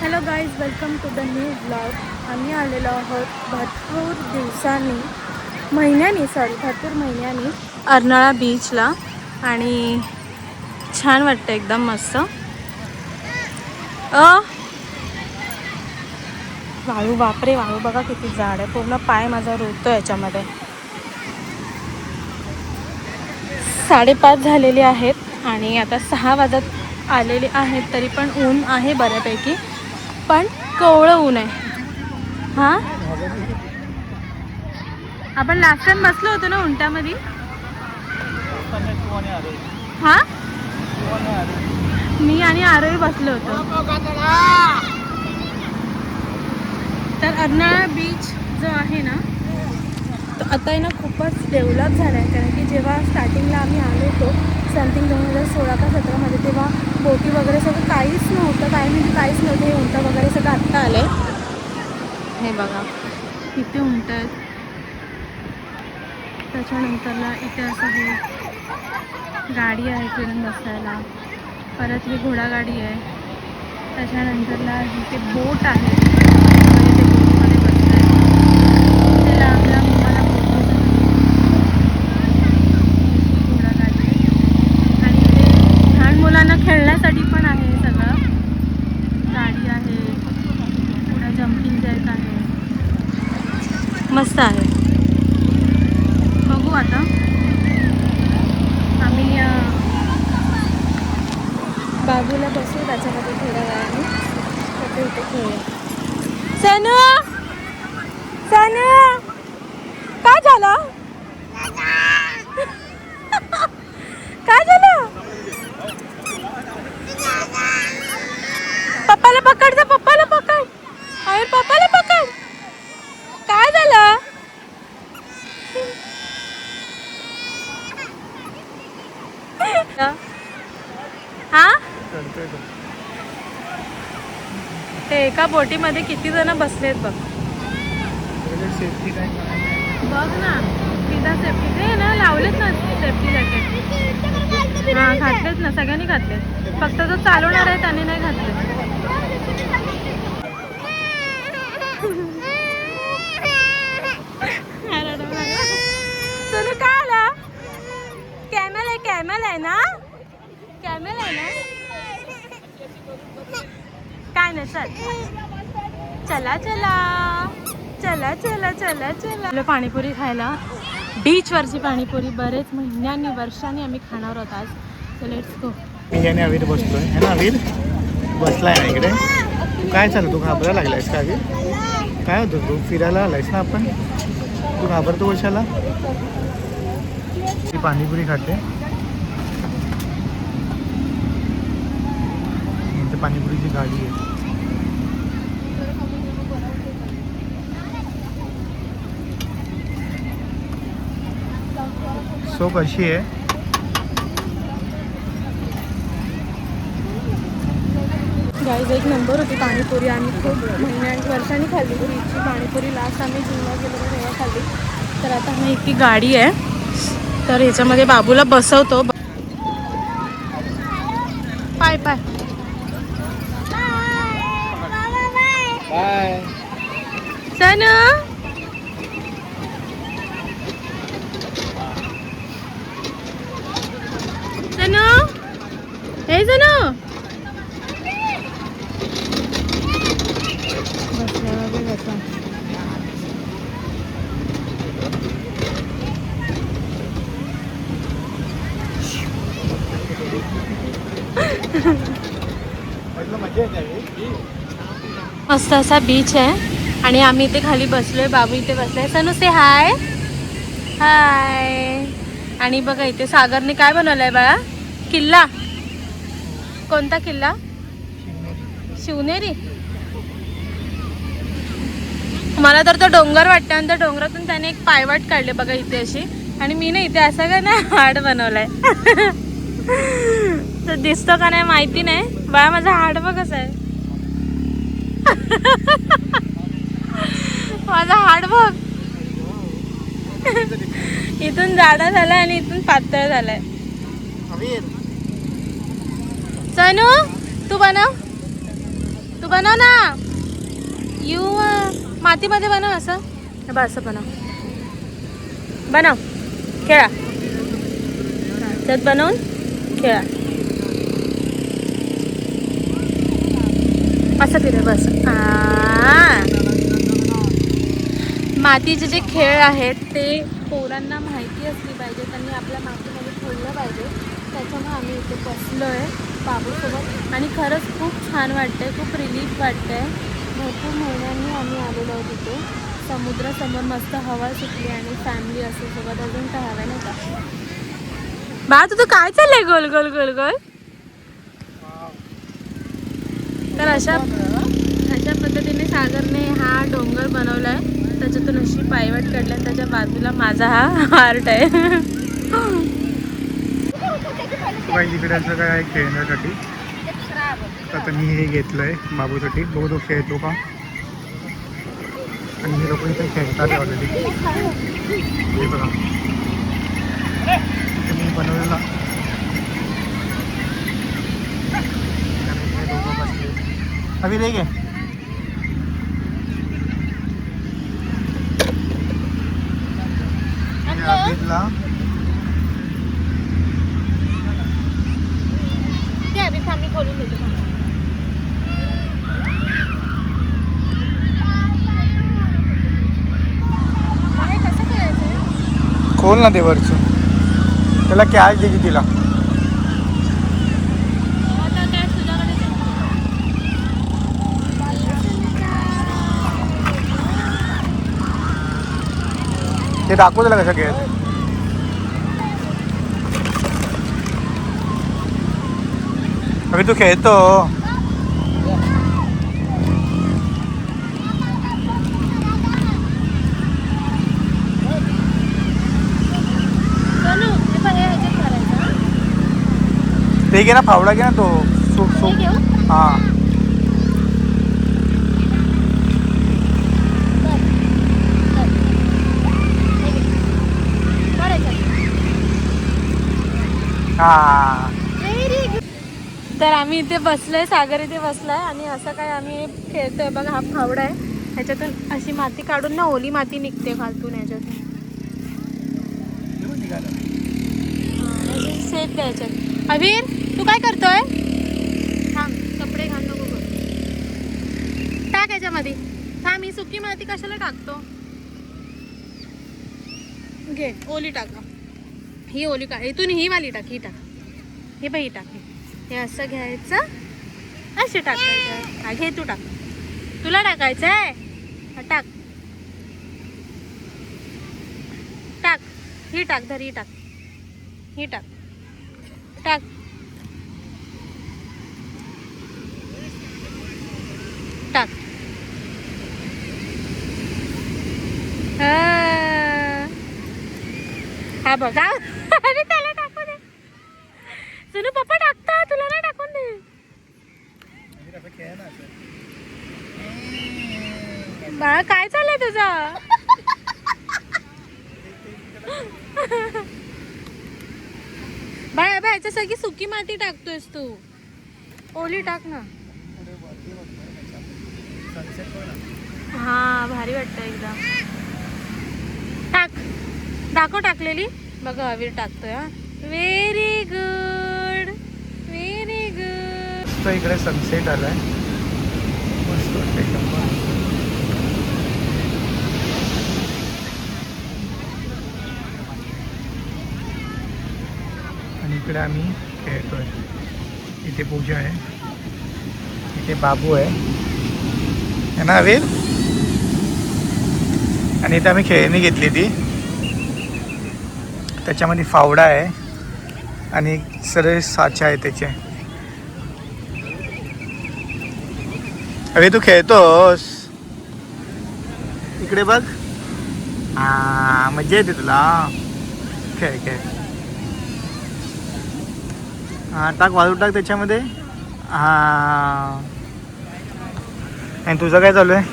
Hello guys, welcome to the new blog. आम्ही आलेलो आहोत भरपूर महिन्यानी अर्नाळा बीचला. आणि छान वाटतं, एकदम मस्त. वाळू, बापरे, वाळू बघा किती जाड आहे. पूर्ण पाय माझा रुततो याच्यामध्ये. 5:30 झालेले आहेत आणि आता 6 वाजत आलेले आहेत. तरी पण ऊन आहे बऱ्यापैकी, पण कोवळं ऊन आहे. हां, आपण लास्ट टाइम बसलो होतो ना उंटामध्ये. हां, मी आणि आरोही बसलो होतो. तर अर्नाळा बीच जो आहे ना, तो आता आहे ना खूपच डेव्हलप झाला आहे. कारण की जेव्हा स्टार्टिंगला आम्ही आलो होतो समथिंग 2016 का 17मध्ये, तेव्हा बोटी वगैरे सगळं काहीच नव्हतं. काय म्हणजे काहीच नव्हतं. हे उंट वगैरे सगळं आत्ता आलं आहे. हे बघा किती उंट आहेत. त्याच्यानंतरला इथे असं हे गाडी आहे फिरून बसायला. परत ही घोडागाडी आहे. त्याच्यानंतरला इथे बोट आहे. इथे बोटमध्ये बसताय. त्याला आपला मला घोडागाडी आहे. आणि इथे लहान मुलांना खेळण्यासाठी पण आहे. सगळं गाडी आहे. पुढे जम्पिंग जॅक आहे. मस्त आहे. बघू आता आम्ही बाजूला बसू त्याच्यामध्ये थोड्या वेळाने. तर इथे खेळूया. सनू, सनू, काय झालं? काय झालं? पप्पाला पकड जा, पप्पाला पकड. अरे पप्पाला पकड. काय झालं? हा, ते एका बोटीमध्ये किती जण बसलेत बघ. बघ ना, पिझ्झा सेफ्टी ते ना लावलेत ना सेफ्टी जॅकेट. हा, घातलेत ना, सगळ्यांनी घातलेत. फक्त जो चालवणार आहे त्याने नाही घातले. सोनू काय आला? कॅमेल आहे, कॅमेल आहे ना, कॅमेल आहे ना. काय नाही, चल, चला चला चला चला चला चला. आपलं पाणीपुरी खायला, बीचवरची पाणीपुरी बरेच महिन्यांनी वर्षांनी आम्ही खाणार आहोत आज. तर लेट्स गो. मी याने अवीर बसलोय है ना. अवीर बसलाय ना इकडे. तू काय चालू, तू घाबरायला लागलायस का अवीर? काय होतं, तू फिरायला आलायस ना आपण, तू घाबरतो कशाला? ती पाणीपुरी खाते. इथे पाणीपुरीची गाडी आहे. सो कशी आहे? गाईज, एक नंबर होती पाणीपुरी. आम्ही खूप वर्षांनी खाल्ली पुरीची पाणीपुरी. लास्ट आम्ही जिल्हा गेलो तेव्हा खाल्ली. तर आता आम्ही इतकी गाडी आहे, तर ह्याच्यामध्ये बाबूला बसवतो. पाय पाय. बाय सनू, सनू, हे सनू. मस्त असा बीच आहे आणि आम्ही इथे खाली बसलोय. बाबू इथे बसलाय. सनू से हाय. हाय. आणि बघा इथे सागरने काय बनवलंय बाळा? किल्ला. कोणता किल्ला? शिवनेरी. मला तर तो डोंगर वाटतं आणि त्या डोंगरातून त्याने एक पायवाट काढले बघा इथे अशी. आणि मी ना इथे असं का ना हाड बनवलाय. तो दिसतो का नाही माहिती नाही. बाळा माझा हाड बघ कसा आहे. माझा हाड बघ. इथून जाडा झालाय आणि इथून पातळ झालाय. सनू, तू बनव. तू बनव ना. यू मातीमध्ये बनव असं. असं बनव. बनव. खेळा. त्यात बनवून खेळा. असं फिरे बस. मातीचे जे खेळ आहेत ते पोरांना माहिती असली पाहिजे. त्यांनी आपल्या मातीमध्ये खेळलं पाहिजे. त्याच्यामुळे आम्ही इथे बसलो आहे बाबूसोबत आणि खरंच खूप छान वाटतं आहे. खूप रिलीफ वाटतं आहे. भरपूर महिन्यांनी आम्ही आलेलो आहोत तिथे. समुद्रासमोर मस्त हवा सुटली आणि फॅमिली असेल सोबत. अजून काय हवं नाही का बा? तुझं काय चाललंय गोल गोल गोल गोल? तर अशा पद्धतीने सागरने हा डोंगर बनवला आहे. त्याच्यातून अशी पायवाट काढली आणि त्याच्या बाजूला माझा हा हार्ट आहे. इकडे असं काय आहे खेळण्यासाठी. आता मी हे घेतलं आहे बाबूसाठी. बघू तो खेळतो का. आणि हे लोक इथे खेळतात ऑलरेडी. हे बघा इथे मी बनवलेला. हे दोघं बसले. अभि दे घे. अभितला खोलून देतो. खोल ना ते वरचं. त्याला कॅश द्यायची तिला. ते दाखवू त्याला कसं खेळ. अभि तू खेळतो. ते घे ना फावडा घे ना तो. Soup soup. हां हां. तर आम्ही इथे बसलोय. सागर इथे बसलाय आणि असं काय आम्ही खेळतोय. बघा हा फावडा आहे. ह्याच्यातून अशी माती काढून ना ओली माती निघते खालतून ह्याच्यातून. सेफ द्यायच्यात. अभिर तू काय करतोय? थांब कपडे घाल नको बघ. टाक ह्याच्यामध्ये. थांब ही सुकी माती कशाला टाकतो. घे ओली टाक. ही ओली का इथून ही वाली टाक. ही टाक. हे बाई टाक. हे असं घ्यायचं. असे टाकायचं. हा घे तू टाक. तुला टाकायचं आहे. हा टाक. टाक. ही टाक. धर ही टाक. ही टाक. टाक. टाक. हा बघा. अरे त्याला टाकू दे. सुनू पप्पा टाकता. तुला नाही टाकून दे. बाळा काय चाललंय तुझं? बाळा बाळा याच्या सगळी सुकी माती टाकतोयस तू. ओली टाक ना. हा भारी वाटतं एकदम. टाक. दाखव टाकलेली. बघा अवीर टाकतोय. हा व्हेरी गुड. Very good. तो इकडे सनसेट आलाय. मस्त वाटतं एकदम. आणि इकडे आम्ही खेळतोय. इथे पूजा आहे. इथे बाबू आहे ना अवीर. आणि इथे आम्ही खेळणी घेतली ती. त्याच्यामध्ये फावडा आहे आणि सरळ साचा आहे त्याचे. अरे तू खेळतोस. इकडे बघ. हा मजा येते तुला. खेळ खेळ. हा टाक. वाळू टाक त्याच्यामध्ये. हा आणि तुझं काय चालू आहे?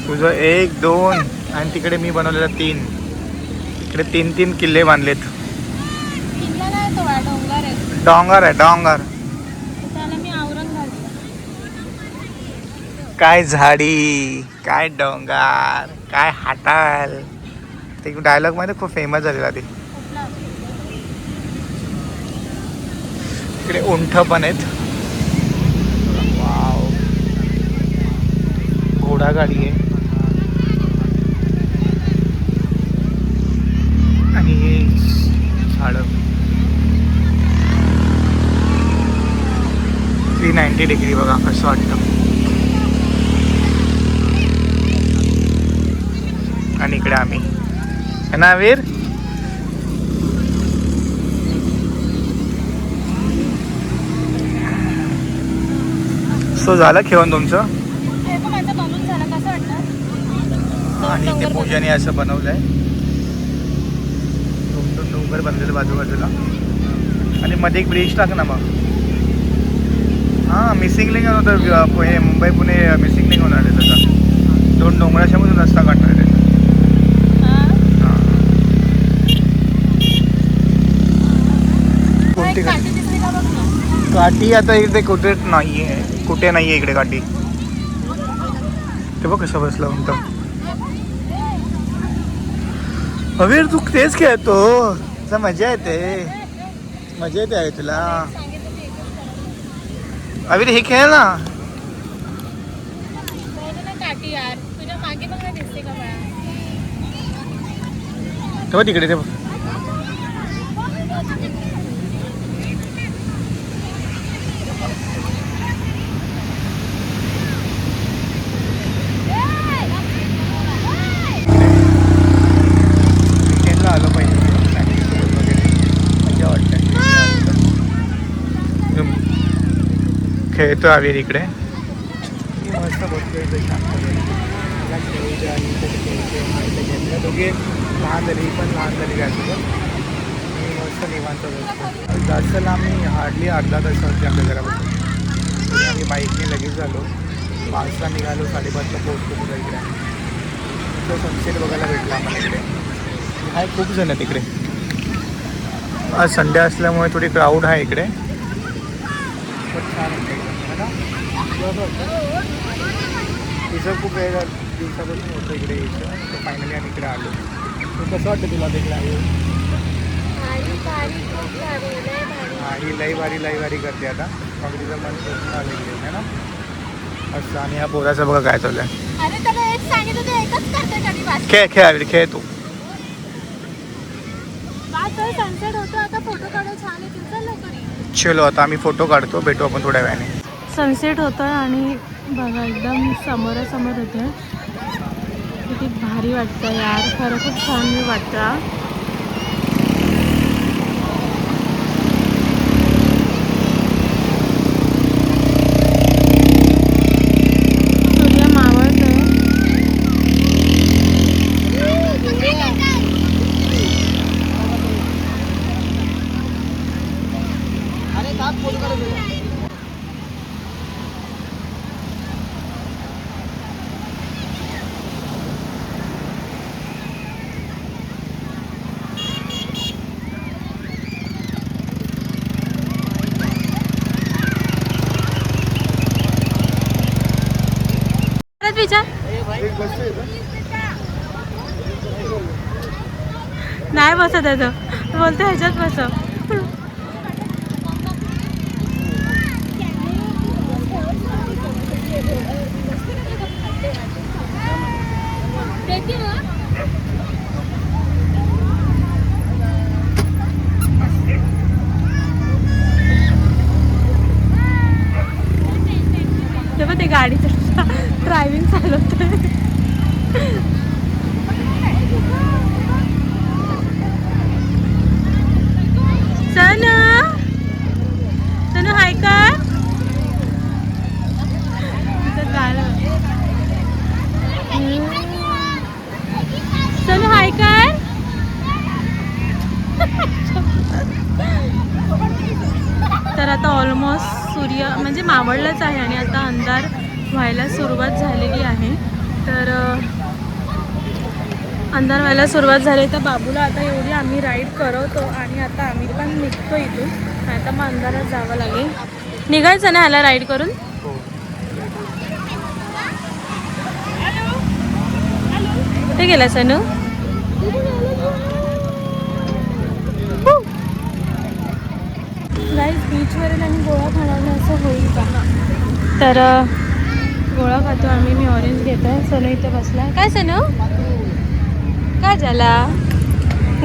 तुझं 1 2 आणि तिकडे मी बनवलेला 3. इकडे 3 किल्ले बांधलेत. डोंगर आहे डोंगर. त्याला मी आवरण घालते. काय झाडी, काय डोंगर, काय हाटाल. ते डायलॉग मध्ये खूप फेमस झालेला ते. इकडे उंठ पण आहेत. वाव, घोडा गाडी आहे. आणि हे झाडं 390 डिग्री बघा असं वाटतं. आणि इकडे आम्ही है ना वीर. सो झालं खेळून तुमचं. आणि ते पूजाने असं बनवलंय. दोन डोंगर बनलेलं बाजूबाजूला. आणि मध्ये एक ब्रिज टाक ना मग. हां, मिसिंग लिंक होतं. हे मुंबई पुणे मिसिंग लिंक होणार आहे त्याचा. 2 डोंगराच्या मधून रस्ता काढणार आहे त्याचा. कोणती काठी आता इकडे कुठे नाही आहे. कुठे नाही आहे इकडे काठी. ते बघ कसं बसलं म्हणतं. अवीर तू तेच खेळतो. मजा येते. मजा येते आहे तुला. अवीर हे खेळ ना. तेव्हा तिकडे ते बघ. आलो पाहिजे वगैरे मजा वाटते. खेळतो आवीर इकडे. मस्त बघतोय दोघे लहान झाली पण लहान झाली त्यासोबत. मस्त निवांत बसतो. जास्त आम्ही हार्डली अर्धा तासावरती आपल्या घरापासून. आम्ही बाईकने लगेच झालो. 5ला निघालो, 5:30ला पोहोचलो तुला इकडे. तो सनसेट बघायला भेटला आम्हाला इकडे. आहे खूप जण आहेत इकडे. आज संडे असल्यामुळे थोडी क्राऊड आहे इकडे. पण छान आहे ना. तिचं खूप वेळ दिवसापासून होतं इकडे यायचं. तर फायनली आम्ही इकडे आलो. तर कसं वाटतं तुला तिकडे आहे. ही लई भारी करते आता. मग तिचं मन सोडून आलं इकडे है ना. असं. आणि ह्या पोराचं बघा काय चालू आहे. खेळ खेळ तू. सनसेट होतो. आता फोटो काढायला छान आहे. चलो आता आम्ही फोटो काढतो. भेटू आपण थोड्या वेळाने. सनसेट होतं आणि बघा एकदम समोरासमोर होते. किती भारी वाटतं यार. खरं खूप छान वाटतं. सूर्य मावळतोय. विचार नाही बसत आहे तो. बोलतो ह्याच्यात बसव. तेव्हा ते गाडीचं ड्रायव्हिंग चालवतोय. सनू हाय का. सनू हाय कर. तर आता ऑलमोस्ट सूर्य म्हणजे मावळलाच आहे आणि आता अंधार व्हायला सुरुवात झालेली आहे. तर अंधार व्हायला सुरुवात झाली. तर बाबूला आता एवढी आम्ही राईड करवतो आणि आता आम्ही पण निघतो इथून. आता मग अंधारात जावं लागेल. निघायचं ना ह्याला राईड करून. कुठे गेला सनू? गाईस बीचवरील आणि गोळा खाण्याने असं होईल का? तर गोळा खातो आम्ही. मी ऑरेंज घेतोय. सनू इथे बसलाय. काय सनू काय झाला?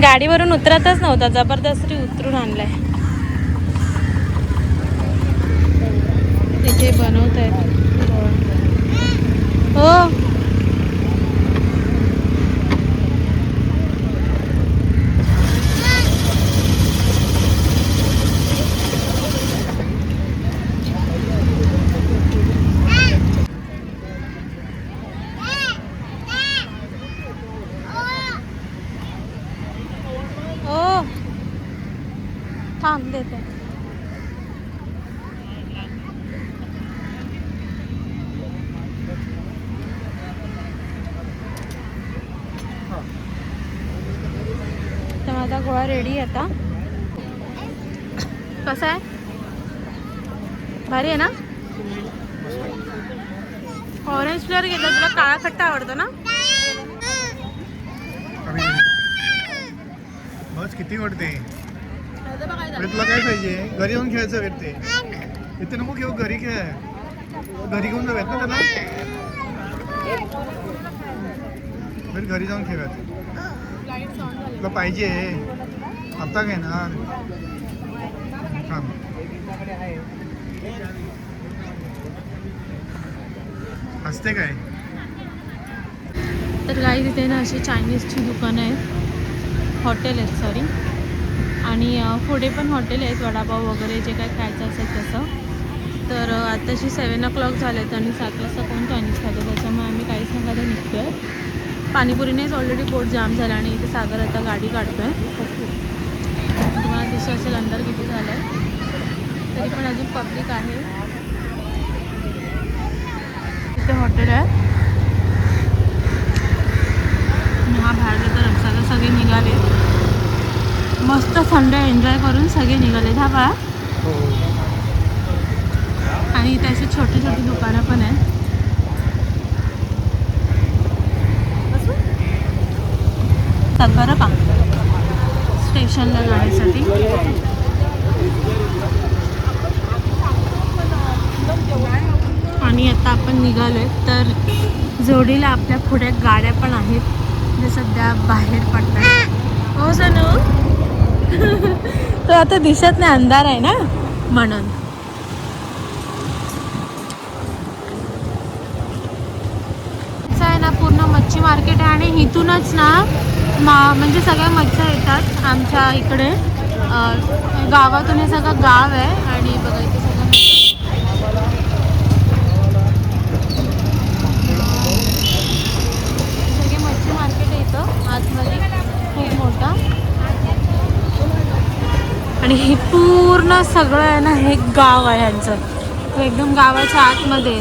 गाडीवरून उतरतच नव्हता, जबरदस्ती उतरून आणलाय. इथे बनवत आहेत हो. थांब देते. तर माझा गोळा रेडी आता. कसा आहे? भारी आहे ना? ऑरेंज फ्लेवर घेतला. तुला काळा खट्टा आवडतो ना? बस किती वाटते? तुला काय पाहिजे? घरी येऊन खेळायचं भेटते. इथे नको घेऊ, घरी खेळ. घरी घेऊन जाऊयात ना त्याला. घरी जाऊन खेळायचं. तुला पाहिजे आता घेणार. हसते काय? तर गाई तिथे ना अशी चायनीजची दुकानं आहेत, हॉटेल आहेत सॉरी, आणि पुढे पण हॉटेल आहेत, वडापाव वगैरे जे काय खायचं असेल तसं. तर आताशी 7 o'clock झालेत आणि 7 वाजता कोण चायनीज खातं, त्याच्यामुळे आम्ही काहीच न खाता निघतो आहे. पाणीपुरीनेच ऑलरेडी पोट जाम झालं आणि इथे सागर आता गाडी काढतो आहे. तुम्हाला दिसत असेल अंदर किती झालं आहे, तरी पण अजून पब्लिक आहे. इथे हॉटेल आहे. हा बाहेर तर सगळे निघाले, मस्त संडे एन्जॉय करून सगळे निघाले. हा बा. आणि इथे अशी छोटी छोटी दुकानं पण आहेत. बरं का स्टेशनला जाण्यासाठी. आणि आता आपण निघालोय. तर जोडीला आपल्या पुढे गाड्या पण आहेत जे सध्या बाहेर पडतात. हो सनू. तो आता दिसत नाही, अंधार आहे ना म्हणून. असं आहे ना, पूर्ण मच्छी मार्केट आहे आणि इथूनच ना म्हणजे सगळ्या मच्छ्या येतात आमच्या इकडे. गावातून हे सगळं गाव आहे आणि बघा इथे सगळं सगळे मच्छी मार्केट आहे इथं आतमध्ये खूप मोठा. आणि हे पूर्ण सगळं आहे ना, हे गाव आहे ह्यांचं, एकदम गावाच्या आतमध्ये.